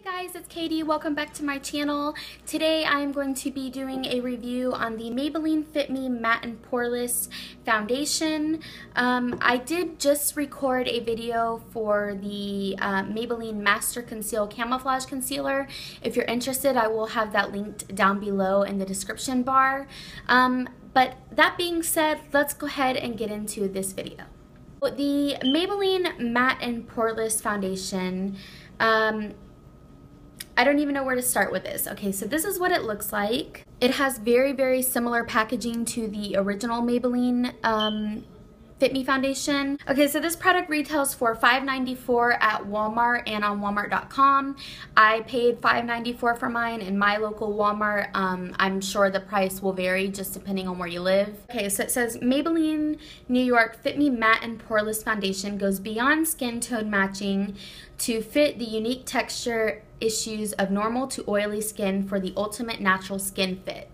Hey guys, it's Katie. Welcome back to my channel. Today I'm going to be doing a review on the Maybelline Fit Me Matte and Poreless Foundation. I did just record a video for the Maybelline Master Conceal Camouflage Concealer. If you're interested, I will have that linked down below in the description bar. But that being said, let's go ahead and get into this video. The Maybelline Matte and Poreless Foundation, I don't even know where to start with this. Okay, so this is what it looks like. It has very, very similar packaging to the original Maybelline Fit Me foundation. Okay, so this product retails for $5.94 at Walmart and on Walmart.com. I paid $5.94 for mine in my local Walmart. I'm sure the price will vary just depending on where you live. Okay, so it says Maybelline New York Fit Me Matte and Poreless Foundation goes beyond skin tone matching to fit the unique texture issues of normal to oily skin for the ultimate natural skin fit.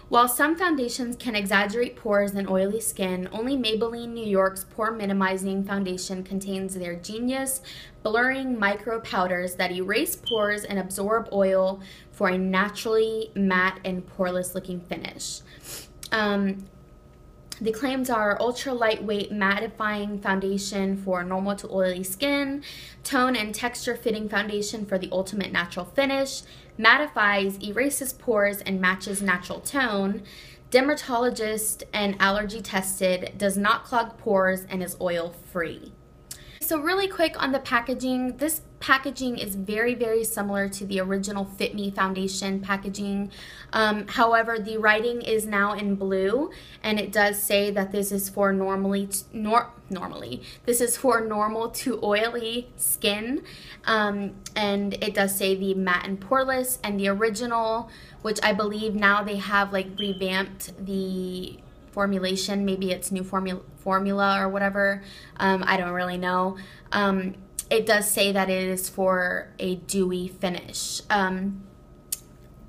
While some foundations can exaggerate pores in oily skin, only Maybelline New York's pore minimizing foundation contains their genius blurring micro powders that erase pores and absorb oil for a naturally matte and poreless looking finish. The claims are ultra lightweight mattifying foundation for normal to oily skin, tone and texture fitting foundation for the ultimate natural finish, mattifies, erases pores and matches natural tone, dermatologist and allergy tested, does not clog pores and is oil free. So really quick on the packaging, this packaging is very, very similar to the original Fit Me foundation packaging. However, the writing is now in blue, and it does say that this is for this is for normal to oily skin, and it does say the matte and poreless, and the original, which I believe now they have like revamped the formulation, maybe it's new formula or whatever, I don't really know. It does say that it is for a dewy finish.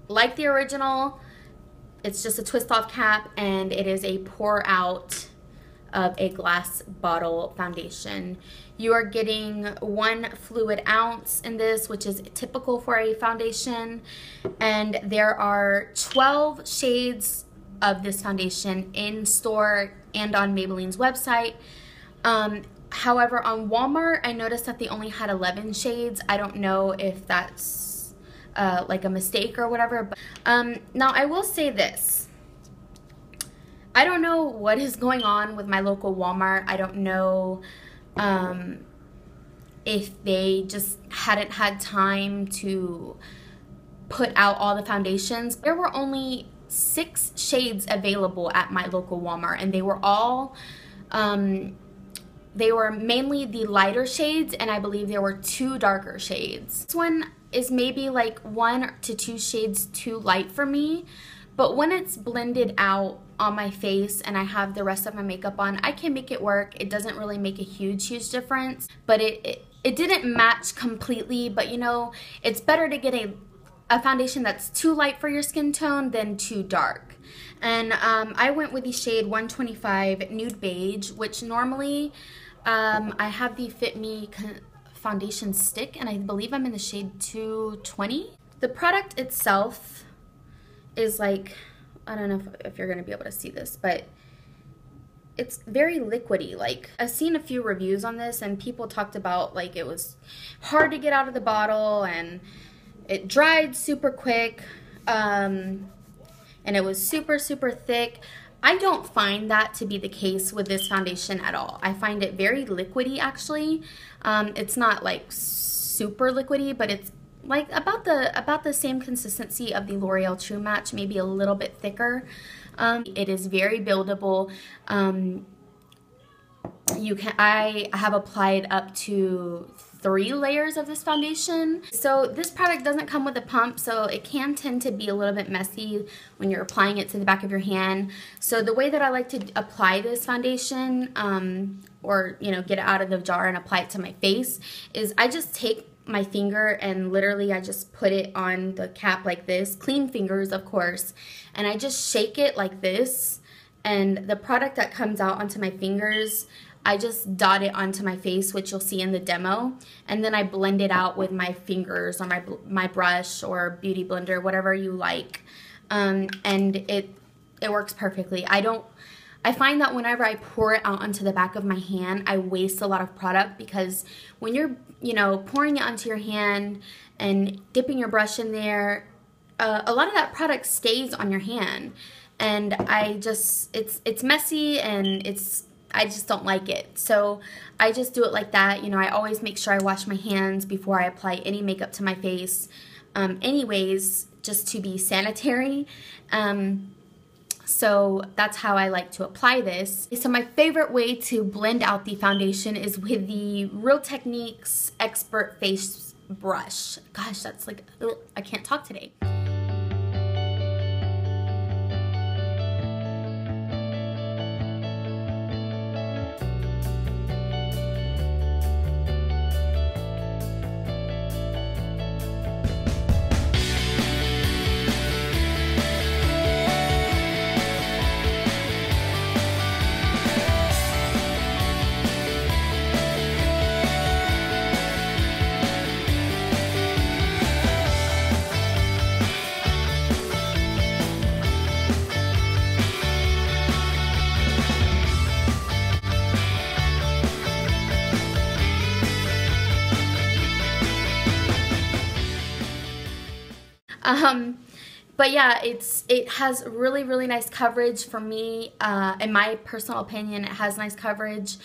Like the original, it's just a twist off cap, and it is a pour out of a glass bottle foundation. You are getting 1 fluid ounce in this, which is typical for a foundation, and there are 12 shades of this foundation in store and on Maybelline's website. However, on Walmart, I noticed that they only had 11 shades. I don't know if that's like a mistake or whatever. But, now, I will say this. I don't know what is going on with my local Walmart. I don't know if they just hadn't had time to put out all the foundations. There were only 6 shades available at my local Walmart, and they were all they were mainly the lighter shades, and I believe there were 2 darker shades. This one is maybe like 1 to 2 shades too light for me, but when it's blended out on my face and I have the rest of my makeup on, I can make it work. It doesn't really make a huge difference, but it didn't match completely. But you know, it's better to get a foundation that's too light for your skin tone than too dark. And I went with the shade 125 Nude Beige, which normally I have the Fit Me foundation stick, and I believe I'm in the shade 220. The product itself is like, I don't know if you're going to be able to see this, but it's very liquidy. Like, I've seen a few reviews on this, and people talked about like it was hard to get out of the bottle, and it dried super quick, and it was super, super thick. I don't find that to be the case with this foundation at all. I find it very liquidy, actually. It's not like super liquidy, but it's like about the same consistency of the L'Oreal True Match, maybe a little bit thicker. It is very buildable. I have applied up to 3 layers of this foundation. So this product doesn't come with a pump, so it can tend to be a little bit messy when you're applying it to the back of your hand. So the way that I like to apply this foundation, or you know, get it out of the jar and apply it to my face, is I just take my finger and literally I just put it on the cap like this, clean fingers of course, and I just shake it like this, and the product that comes out onto my fingers I just dot it onto my face, which you'll see in the demo, and then I blend it out with my fingers or my brush or beauty blender, whatever you like, and it works perfectly. I find that whenever I pour it out onto the back of my hand, I waste a lot of product, because when you're, pouring it onto your hand and dipping your brush in there, a lot of that product stays on your hand, and it's messy, and I just don't like it. So I just do it like that. I always make sure I wash my hands before I apply any makeup to my face, anyways, just to be sanitary. So that's how I like to apply this. So my favorite way to blend out the foundation is with the Real Techniques Expert Face Brush. Gosh, that's like, ugh, I can't talk today. But yeah, it has really nice coverage for me. In my personal opinion, it has nice coverage.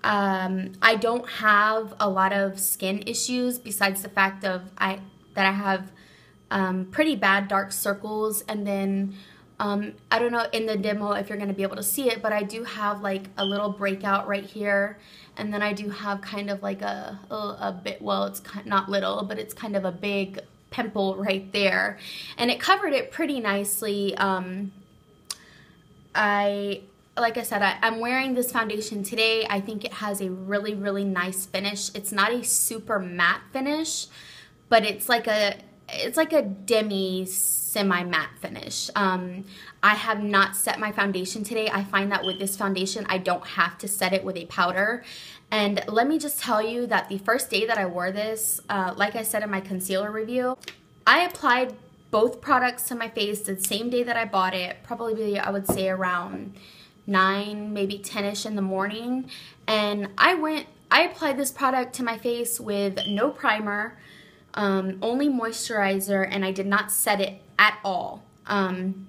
I don't have a lot of skin issues, besides the fact of that I have pretty bad dark circles, and then I don't know in the demo if you're going to be able to see it, but I do have like a little breakout right here, and then I do have kind of like a bit, well, it's not little, but it's kind of a big pimple right there, and it covered it pretty nicely. Like I said, I'm wearing this foundation today. I think it has a really nice finish. It's not a super matte finish, but it's like a demi semi-matte finish. I have not set my foundation today. I find that with this foundation, I don't have to set it with a powder. And let me just tell you that the first day that I wore this, like I said in my concealer review, I applied both products to my face the same day that I bought it, probably I would say around 9, maybe 10-ish in the morning. And I applied this product to my face with no primer, only moisturizer, and I did not set it at all. And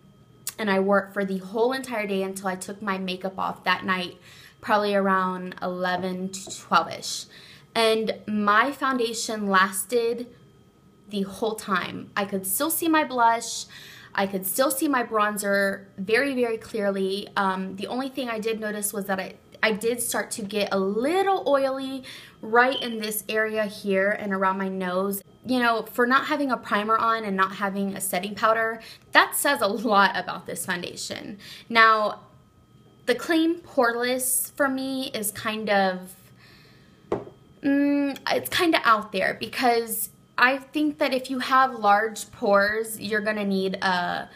I wore it for the whole entire day until I took my makeup off that night, probably around 11 to 12-ish. And my foundation lasted the whole time. I could still see my blush. I could still see my bronzer very clearly. The only thing I did notice was that I did start to get a little oily right in this area here and around my nose. For not having a primer on and not having a setting powder, that says a lot about this foundation. Now, the claim Poreless for me is kind of, it's kind of out there, because I think that if you have large pores, you're gonna need a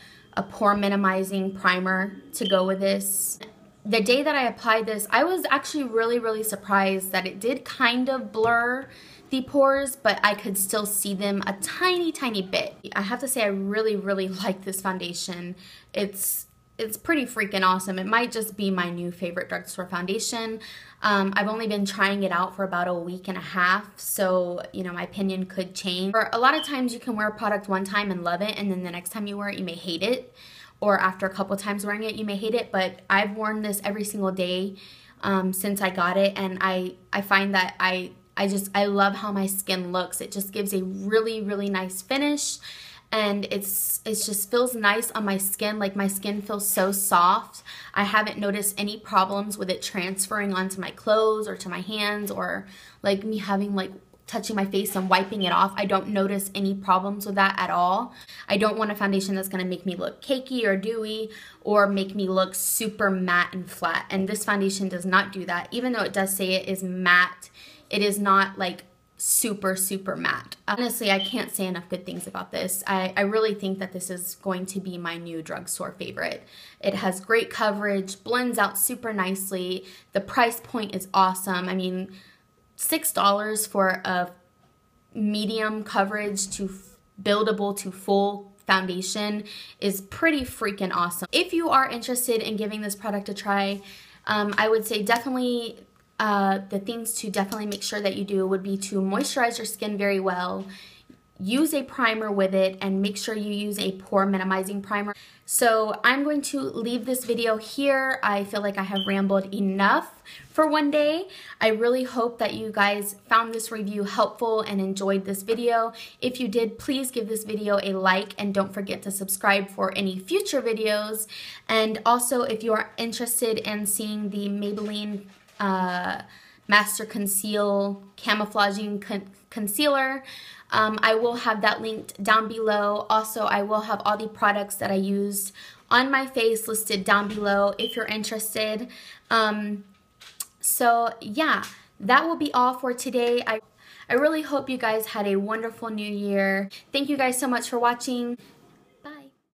pore minimizing primer to go with this. The day that I applied this, I was actually really surprised that it did kind of blur the pores, but I could still see them a tiny bit. I have to say I really like this foundation. It's pretty freaking awesome. It might just be my new favorite drugstore foundation. I've only been trying it out for about a week and a half, so my opinion could change. For a lot of times you can wear a product one time and love it, and then the next time you wear it you may hate it, or after a couple times wearing it you may hate it. But I've worn this every single day since I got it, and I find that I love how my skin looks. It just gives a really nice finish, and it just feels nice on my skin. Like, my skin feels so soft. I haven't noticed any problems with it transferring onto my clothes or to my hands, or like me having like touching my face and wiping it off. I don't notice any problems with that at all. I don't want a foundation that's going to make me look cakey or dewy or make me look super matte and flat, and this foundation does not do that. Even though it does say it is matte, it is not like super, super matte. Honestly, I can't say enough good things about this. I really think that this is going to be my new drugstore favorite. It has great coverage, blends out super nicely. The price point is awesome. I mean, $6 for a medium coverage to buildable to full foundation is pretty freaking awesome. If you are interested in giving this product a try, I would say definitely the things to definitely make sure that you do would be to moisturize your skin very well, use a primer with it, and make sure you use a pore minimizing primer. So I'm going to leave this video here. I feel like I have rambled enough for one day. I really hope that you guys found this review helpful and enjoyed this video. If you did, please give this video a like and don't forget to subscribe for any future videos. And also, if you are interested in seeing the Maybelline Master Conceal Camouflaging Concealer, I will have that linked down below. Also, I will have all the products that I used on my face listed down below if you're interested. So yeah, that will be all for today. I really hope you guys had a wonderful new year. Thank you guys so much for watching.